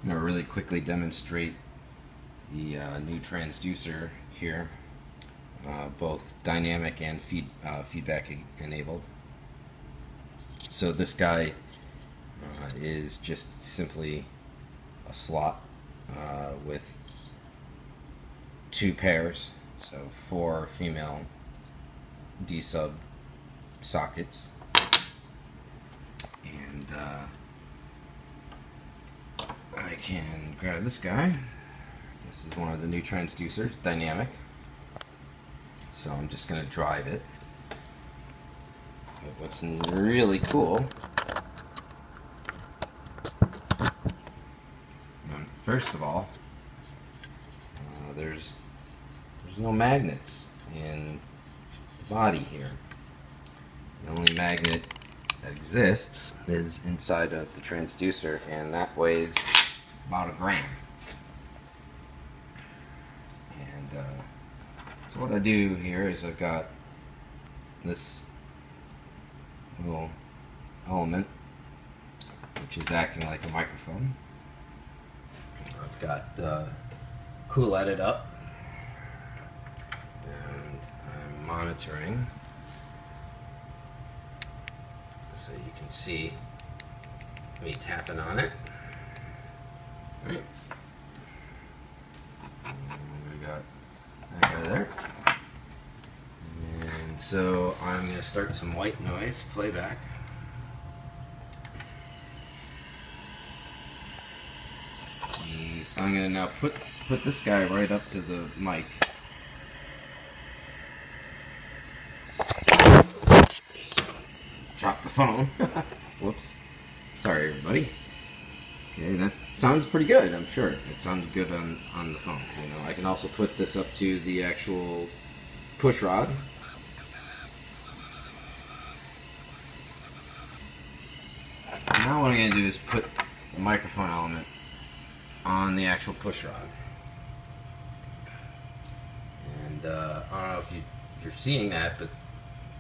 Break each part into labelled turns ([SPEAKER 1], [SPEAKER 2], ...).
[SPEAKER 1] I'm going to really quickly demonstrate the new transducer here, both dynamic and feedback enabled. So this guy is just simply a slot with two pairs, so 4 female D-sub sockets, and I can grab this guy. This is one of the new transducers, dynamic, so I'm just going to drive it. But what's really cool, first of all, there's no magnets in the body here. The only magnet that exists is inside of the transducer, and that weighs about 1 gram. And so what I do here is I've got this little element which is acting like a microphone. I've got cool it up, and I'm monitoring, so you can see me tapping on it. Right. We got that guy there, and so I'm going to start some white noise playback. I'm going to now put this guy right up to the mic. Drop the phone. Whoops. Sorry, everybody. Okay, that sounds pretty good, I'm sure. It sounds good on the phone. You know, I can also put this up to the actual push rod. Now what I'm going to do is put the microphone element on the actual push rod. And I don't know if you're seeing that, but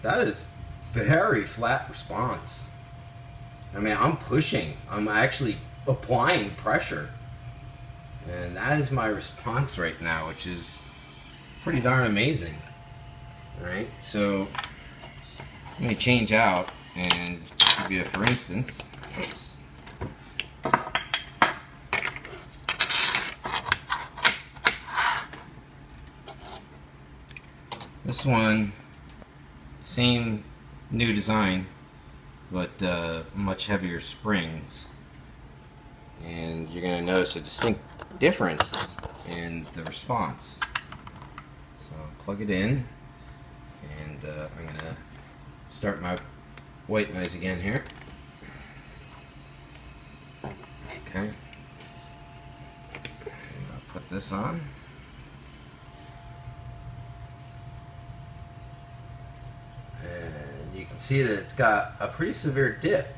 [SPEAKER 1] that is very flat response. I mean, I'm pushing. I'm actually applying pressure. And that is my response right now, which is pretty darn amazing. Alright, so let me change out and give you a for instance. Oops. This one, same new design, but much heavier springs, and you're going to notice a distinct difference in the response. So plug it in, and I'm going to start my white noise again here. Okay, and I'll put this on. And you can see that it's got a pretty severe dip.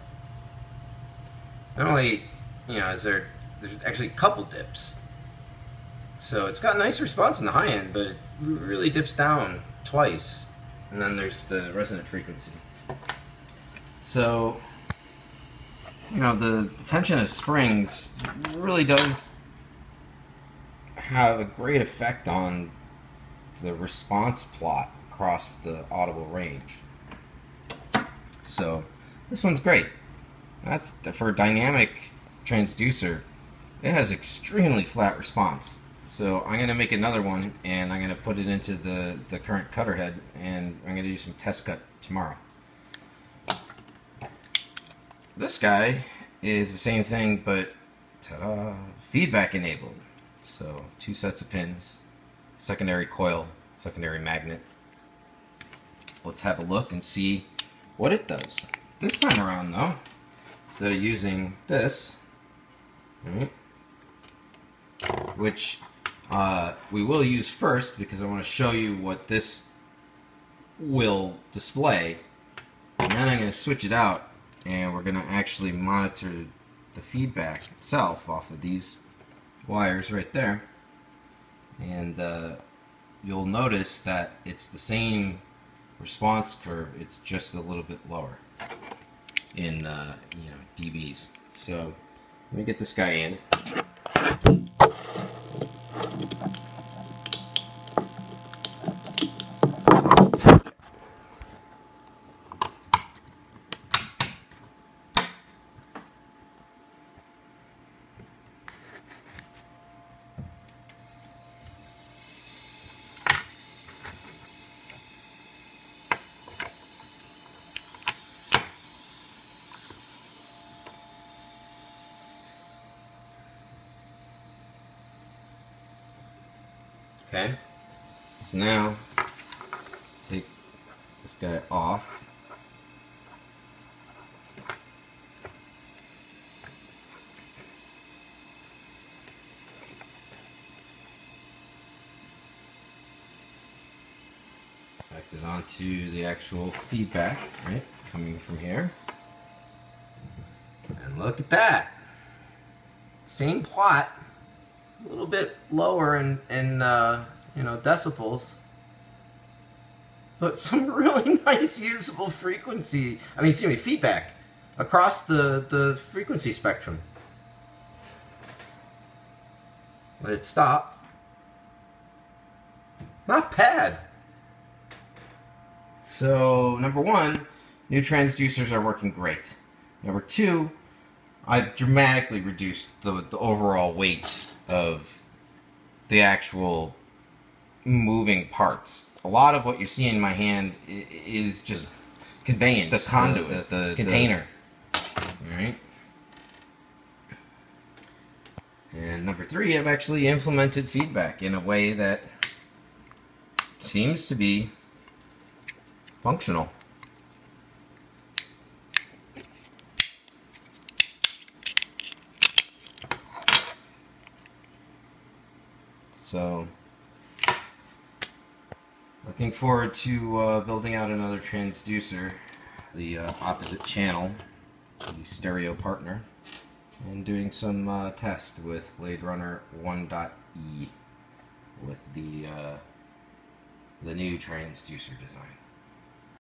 [SPEAKER 1] Not only, you know, there's actually a couple dips. So it's got a nice response in the high end, but it really dips down twice. And then there's the resonant frequency. So, you know, the tension of springs really does have a great effect on the response plot across the audible range. So this one's great. That's for a dynamic transducer. It has extremely flat response. So I'm going to make another one, and I'm going to put it into the current cutter head, and I'm going to do some test cut tomorrow. This guy is the same thing, but ta-da, feedback enabled. So 2 sets of pins, secondary coil, secondary magnet. Let's have a look and see what it does. This time around though, instead of using this, right, which we will use first because I want to show you what this will display, and then I'm going to switch it out, and we're going to actually monitor the feedback itself off of these wires right there, and you'll notice that it's the same response curve, it's just a little bit lower in dBs. So let me get this guy in. Okay? So now, take this guy off. Connect it onto the actual feedback, right? Coming from here. And look at that. Same plot. A little bit lower in you know, decibels. But some really nice usable frequency, feedback across the frequency spectrum. Let it stop. Not bad. So, number one, new transducers are working great. Number two, I've dramatically reduced the overall weight of the actual moving parts. A lot of what you're seeing in my hand is just conveyance, the conduit, the container. Alright. And number three, I've actually implemented feedback in a way that seems to be functional. So, looking forward to building out another transducer, the opposite channel, the stereo partner, and doing some tests with Bladerunner 1.E with the new transducer design.